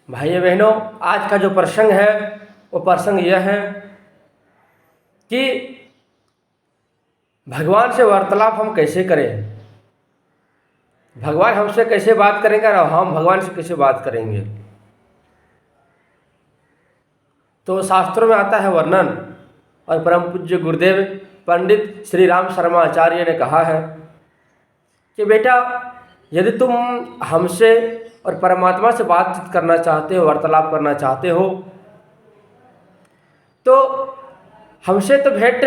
भाइयों बहनों, आज का जो प्रसंग है वो प्रसंग यह है कि भगवान से वार्तालाप हम कैसे करें। भगवान हमसे कैसे बात करेंगे और हम भगवान से कैसे बात करेंगे। तो शास्त्रों में आता है वर्णन, और परम पूज्य गुरुदेव पंडित श्री राम शर्मा आचार्य ने कहा है कि बेटा, यदि तुम हमसे और परमात्मा से बातचीत करना चाहते हो, वार्तालाप करना चाहते हो, तो हमसे तो भेंट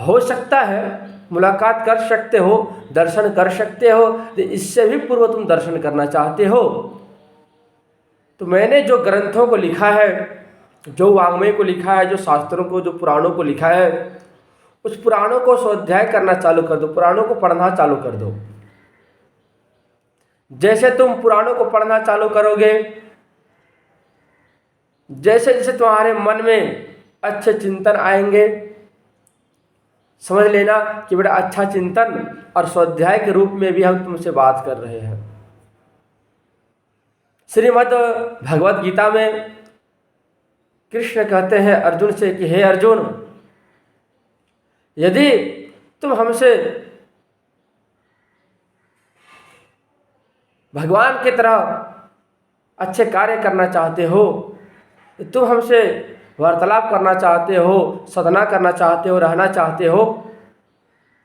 हो सकता है, मुलाकात कर सकते हो, दर्शन कर सकते हो। तो इससे भी पूर्व तुम दर्शन करना चाहते हो तो मैंने जो ग्रंथों को लिखा है, जो वाङ्मय को लिखा है, जो शास्त्रों को, जो पुराणों को लिखा है, उस पुराणों को स्वाध्याय करना चालू कर दो, पुराणों को पढ़ना चालू कर दो। जैसे तुम पुराणों को पढ़ना चालू करोगे, जैसे जैसे तुम्हारे मन में अच्छे चिंतन आएंगे, समझ लेना कि बेटा अच्छा चिंतन और स्वाध्याय के रूप में भी हम तुमसे बात कर रहे हैं। श्रीमद् भगवत गीता में कृष्ण कहते हैं अर्जुन से कि हे अर्जुन, यदि तुम हमसे भगवान की तरह अच्छे कार्य करना चाहते हो, तुम हमसे वार्तालाप करना चाहते हो, साधना करना चाहते हो, रहना चाहते हो,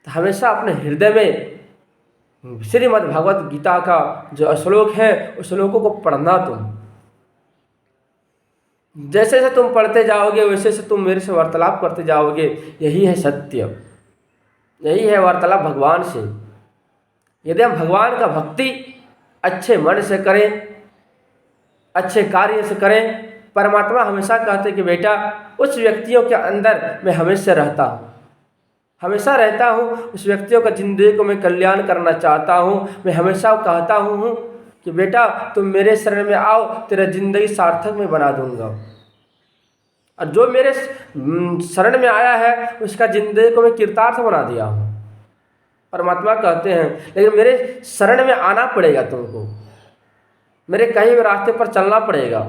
तो हमेशा अपने हृदय में श्रीमद् भगवत गीता का जो श्लोक है उस श्लोकों को पढ़ना। तुम जैसे जैसे तुम पढ़ते जाओगे वैसे से तुम मेरे से वार्तालाप करते जाओगे। यही है सत्य, यही है वार्तालाप भगवान से। यदि हम भगवान का भक्ति अच्छे मन से करें, अच्छे कार्य से करें, परमात्मा हमेशा कहते कि बेटा उस व्यक्तियों के अंदर मैं हमेशा रहता हूँ, हमेशा रहता हूँ। उस व्यक्तियों का जिंदगी को मैं कल्याण करना चाहता हूँ। मैं हमेशा कहता हूँ कि बेटा तुम मेरे शरण में आओ, तेरा जिंदगी सार्थक मैं बना दूंगा। और जो मेरे शरण में आया है उसका जिंदगी को मैं कृतार्थ बना दिया हूँ, परमात्मा कहते हैं। लेकिन मेरे शरण में आना पड़ेगा तुमको, मेरे कहीं भी रास्ते पर चलना पड़ेगा,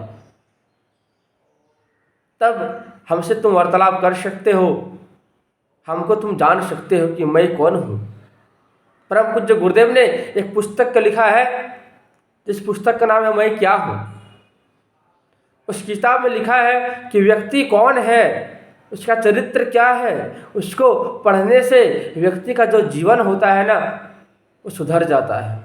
तब हमसे तुम वार्तालाप कर सकते हो, हमको तुम जान सकते हो कि मैं कौन हूँ। परम पूज्य गुरुदेव ने एक पुस्तक का लिखा है, जिस पुस्तक का नाम है मैं क्या हूँ। उस किताब में लिखा है कि व्यक्ति कौन है, उसका चरित्र क्या है, उसको पढ़ने से व्यक्ति का जो जीवन होता है ना वो सुधर जाता है।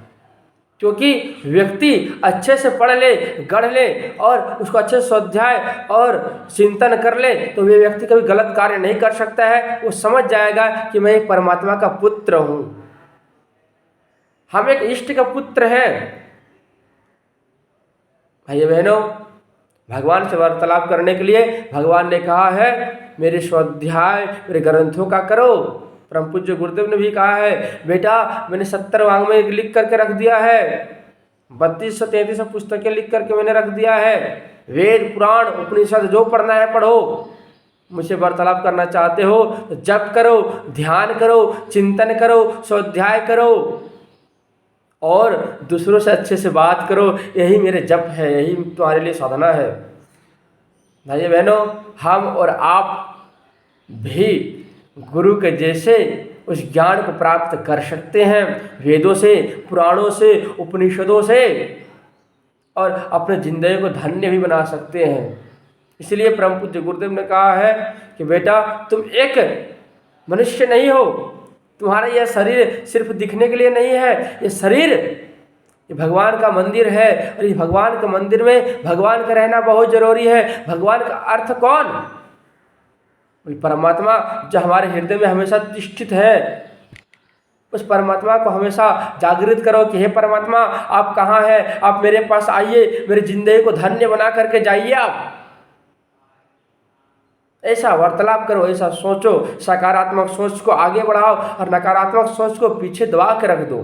क्योंकि व्यक्ति अच्छे से पढ़ ले, गढ़ ले और उसको अच्छे से स्वाध्याय और चिंतन कर ले तो वे व्यक्ति कभी गलत कार्य नहीं कर सकता है। वो समझ जाएगा कि मैं एक परमात्मा का पुत्र हूँ, हम एक इष्ट का पुत्र हैं। भाइयों बहनों, भगवान से वार्तालाप करने के लिए भगवान ने कहा है मेरे स्वाध्याय, मेरे ग्रंथों का करो। परम पूज्य गुरुदेव ने भी कहा है बेटा मैंने 70 वाङ्मय लिख करके रख दिया है, 3233 पुस्तकें लिख करके मैंने रख दिया है। वेद पुराण उपनिषद जो पढ़ना है पढ़ो। मुझसे वार्तालाप करना चाहते हो तो जप करो, ध्यान करो, चिंतन करो, स्वाध्याय करो और दूसरों से अच्छे से बात करो। यही मेरे जप है, यही तुम्हारे लिए साधना है। भाइयों बहनों, हम और आप भी गुरु के जैसे उस ज्ञान को प्राप्त कर सकते हैं, वेदों से, पुराणों से, उपनिषदों से, और अपने जिंदगी को धन्य भी बना सकते हैं। इसलिए परम पूज्य गुरुदेव ने कहा है कि बेटा तुम एक मनुष्य नहीं हो, तुम्हारा यह शरीर सिर्फ दिखने के लिए नहीं है। ये शरीर ये भगवान का मंदिर है, और इस भगवान के मंदिर में भगवान का रहना बहुत जरूरी है। भगवान का अर्थ कौन? परमात्मा जो हमारे हृदय में हमेशा तिष्ठित है। उस परमात्मा को हमेशा जागृत करो कि हे परमात्मा आप कहाँ हैं, आप मेरे पास आइए, मेरी जिंदगी को धन्य बना करके जाइए। आप ऐसा वार्तालाप करो, ऐसा सोचो, सकारात्मक सोच को आगे बढ़ाओ और नकारात्मक सोच को पीछे दबा के रख दो,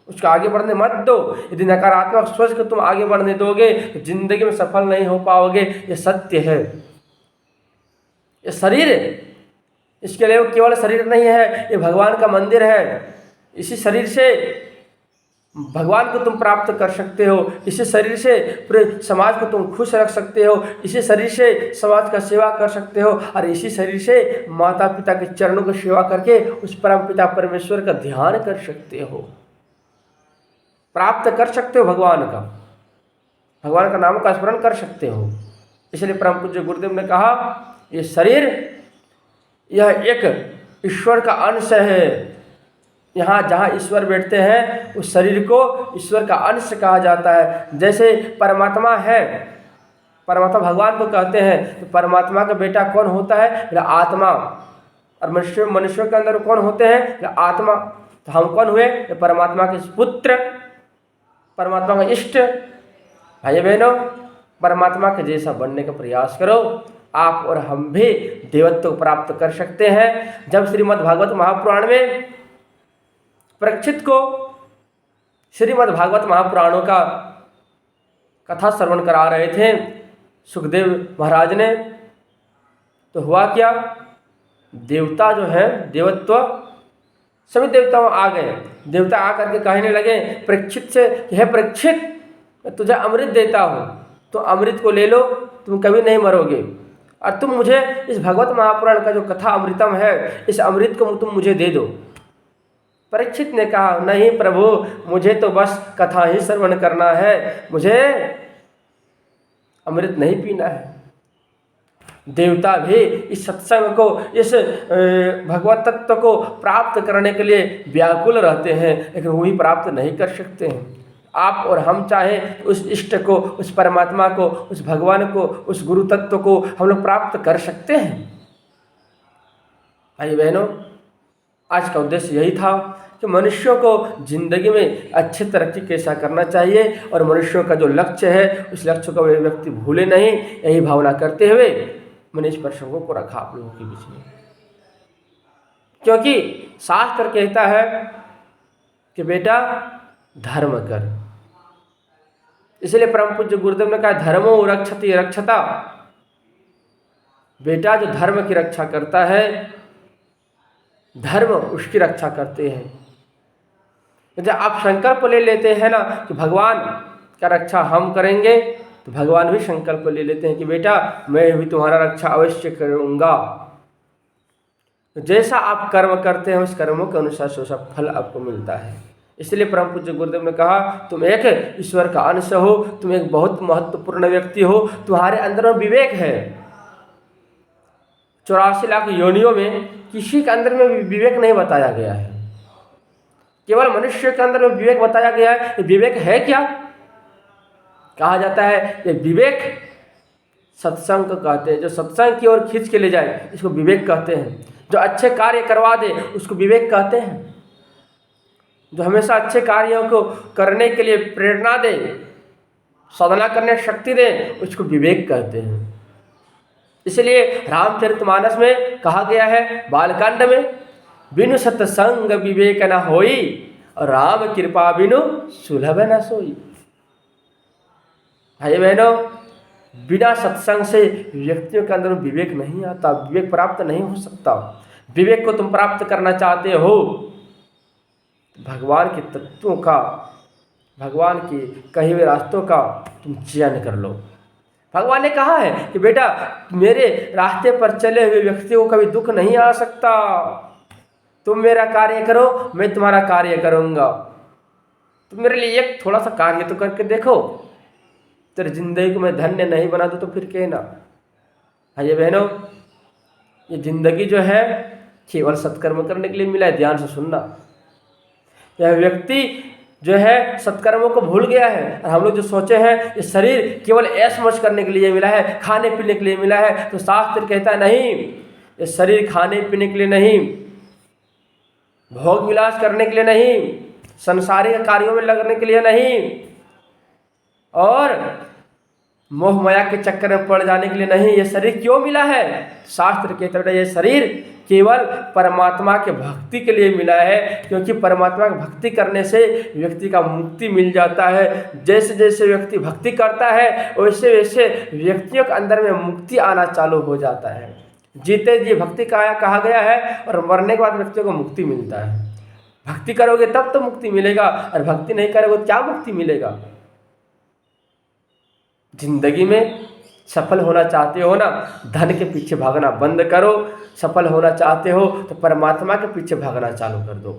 उसको आगे बढ़ने मत दो। यदि नकारात्मक सोच को तुम आगे बढ़ने दोगे तो जिंदगी में सफल नहीं हो पाओगे। ये सत्य है। ये शरीर, इसके लिए केवल शरीर नहीं है, ये भगवान का मंदिर है। इसी शरीर से भगवान को तुम प्राप्त कर सकते हो, इसी शरीर से पूरे समाज को तुम खुश रख सकते हो, इसी शरीर से समाज का सेवा कर सकते हो, और इसी शरीर से माता पिता के चरणों की सेवा करके उस परम पिता परमेश्वर का ध्यान कर सकते हो, प्राप्त कर सकते हो भगवान का नाम का स्मरण कर सकते हो। इसलिए परम पूज्य गुरुदेव ने कहा ये शरीर यह एक ईश्वर का अंश है। यहाँ जहाँ ईश्वर बैठते हैं उस शरीर को ईश्वर का अंश कहा जाता है। जैसे परमात्मा है, परमात्मा भगवान को कहते हैं, तो परमात्मा का बेटा कौन होता है? आत्मा। और मनुष्यों के अंदर कौन होते हैं? आत्मा। तो हम कौन हुए? परमात्मा के पुत्र, परमात्मा का इष्ट। भाई बहनों, परमात्मा के जैसा बनने का प्रयास करो, आप और हम भी देवत्व प्राप्त कर सकते हैं। जब श्रीमद् भागवत महापुराण में परीक्षित को श्रीमद् भागवत महापुराणों का कथा श्रवण करा रहे थे सुखदेव महाराज ने, तो हुआ क्या? देवता जो है, देवत्व, सभी देवता आ गए। देवता आकर के कहने लगे परीक्षित से, यह परीक्षित, मैं तुझे अमृत देता हूँ, तो अमृत को ले लो, तुम कभी नहीं मरोगे, और तुम मुझे इस भगवत महापुराण का जो कथा अमृतम है, इस अमृत को तुम मुझे दे दो। परीक्षित ने कहा नहीं प्रभु, मुझे तो बस कथा ही श्रवण करना है, मुझे अमृत नहीं पीना है। देवता भी इस सत्संग को, इस भगवत तत्व को प्राप्त करने के लिए व्याकुल रहते हैं, लेकिन वो भी प्राप्त नहीं कर सकते हैं। आप और हम चाहे उस इष्ट को, उस परमात्मा को, उस भगवान को, उस गुरु तत्व को हम लोग प्राप्त कर सकते हैं। भाई बहनों, आज का उद्देश्य यही था कि मनुष्यों को जिंदगी में अच्छी तरक्की कैसा करना चाहिए, और मनुष्यों का जो लक्ष्य है उस लक्ष्य को वे व्यक्ति भूले नहीं, यही भावना करते हुए मैंने इस प्रसंगों को रखा आप लोगों के बीच में। क्योंकि शास्त्र कहता है कि बेटा धर्म कर, इसलिए परम पूज्य गुरुदेव ने कहा धर्मो रक्षति रक्षता। बेटा जो धर्म की रक्षा करता है, धर्म उसकी रक्षा करते हैं। जब आप संकल्प ले लेते हैं ना कि भगवान का रक्षा हम करेंगे, तो भगवान भी संकल्प ले लेते हैं कि बेटा मैं भी तुम्हारा रक्षा अवश्य करूँगा। तो जैसा आप कर्म करते हैं उस कर्मों के अनुसार वैसा फल आपको मिलता है। इसलिए परम पूज्य गुरुदेव ने कहा तुम एक ईश्वर का अंश हो, तुम एक बहुत महत्वपूर्ण व्यक्ति हो, तुम्हारे अंदर में विवेक है। 84 लाख योनियों में किसी के अंदर में विवेक नहीं बताया गया है, केवल मनुष्य के अंदर में विवेक बताया गया है। ये विवेक है क्या? कहा जाता है ये विवेक सत्संग को कहते हैं, जो सत्संग की ओर खींच के ले जाए इसको विवेक कहते हैं। जो अच्छे कार्य करवा दे उसको विवेक कहते हैं। जो हमेशा अच्छे कार्यों को करने के लिए प्रेरणा दे, साधना करने की शक्ति दे, उसको विवेक कहते हैं। इसलिए रामचरितमानस में कहा गया है बालकांड में, बिनु सत्संग विवेक न होई, और राम कृपा बिनु सुलभ न सोई। भाई बहनों, बिना सत्संग से व्यक्तियों के अंदर विवेक नहीं आता, विवेक प्राप्त नहीं हो सकता। विवेक को तुम प्राप्त करना चाहते हो, भगवान के तत्वों का, भगवान के कहे हुए रास्तों का तुम चयन कर लो। भगवान ने कहा है कि बेटा मेरे रास्ते पर चले हुए व्यक्ति को कभी दुख नहीं आ सकता। तुम मेरा कार्य करो, मैं तुम्हारा कार्य करूँगा। तुम मेरे लिए एक थोड़ा सा कार्य तो करके देखो। तेरी जिंदगी को मैं धन्य नहीं बना दूँ तो फिर कहना। भाई बहनों, ये जिंदगी जो है केवल सत्कर्म करने के लिए मिला है। ध्यान से सुनना, यह व्यक्ति जो है सत्कर्मों को भूल गया है, और हम लोग जो सोचे हैं ये शरीर केवल ऐश मौज करने के लिए मिला है, खाने पीने के लिए मिला है। तो शास्त्र कहता है नहीं, ये शरीर खाने पीने के लिए नहीं, भोग विलास करने के लिए नहीं, संसारिक कार्यों में लगने के लिए नहीं, और मोह माया के चक्कर में पड़ जाने के लिए नहीं। ये शरीर क्यों मिला है? शास्त्र कहता है ये शरीर केवल परमात्मा के भक्ति के लिए मिला है, क्योंकि परमात्मा की भक्ति करने से व्यक्ति का मुक्ति मिल जाता है। जैसे जैसे व्यक्ति भक्ति करता है वैसे वैसे व्यक्तियों के अंदर में मुक्ति आना चालू हो जाता है। जीते जी भक्ति कहा गया है, और मरने के बाद व्यक्तियों को मुक्ति मिलता है। भक्ति करोगे तब तो मुक्ति मिलेगा, और भक्ति नहीं करोगे तो क्या मुक्ति मिलेगा। जिंदगी में सफल होना चाहते हो ना, धन के पीछे भागना बंद करो। सफल होना चाहते हो तो परमात्मा के पीछे भागना चालू कर दो,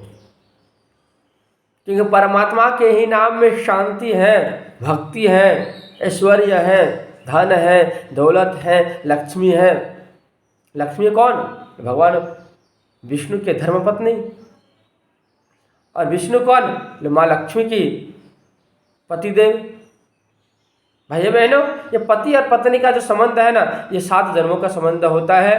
क्योंकि परमात्मा के ही नाम में शांति है, भक्ति है, ऐश्वर्य है, धन है, दौलत है, लक्ष्मी है। लक्ष्मी कौन? भगवान विष्णु के धर्मपत्नी। और विष्णु कौन? माँ लक्ष्मी की पतिदेव। भाइयों बहनों, ये पति और पत्नी का जो संबंध है ना, ये 7 जन्मों का संबंध होता है।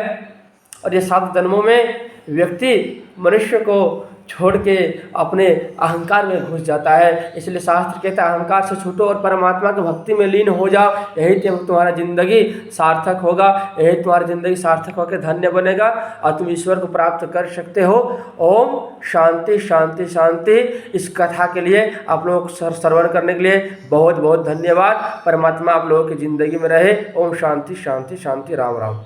और ये 7 जन्मों में व्यक्ति मनुष्य को छोड़ के अपने अहंकार में घुस जाता है। इसलिए शास्त्र कहता है अहंकार से छूटो और परमात्मा की भक्ति में लीन हो जाओ, यही तुम्हारा जिंदगी सार्थक होगा, यही तुम्हारी जिंदगी सार्थक होकर धन्य बनेगा और तुम ईश्वर को प्राप्त कर सकते हो। ओम शांति शांति शांति। इस कथा के लिए आप लोग श्रवण करने के लिए बहुत बहुत धन्यवाद। परमात्मा आप लोगों की ज़िंदगी में रहे। ओम शांति शांति शांति। राम राम।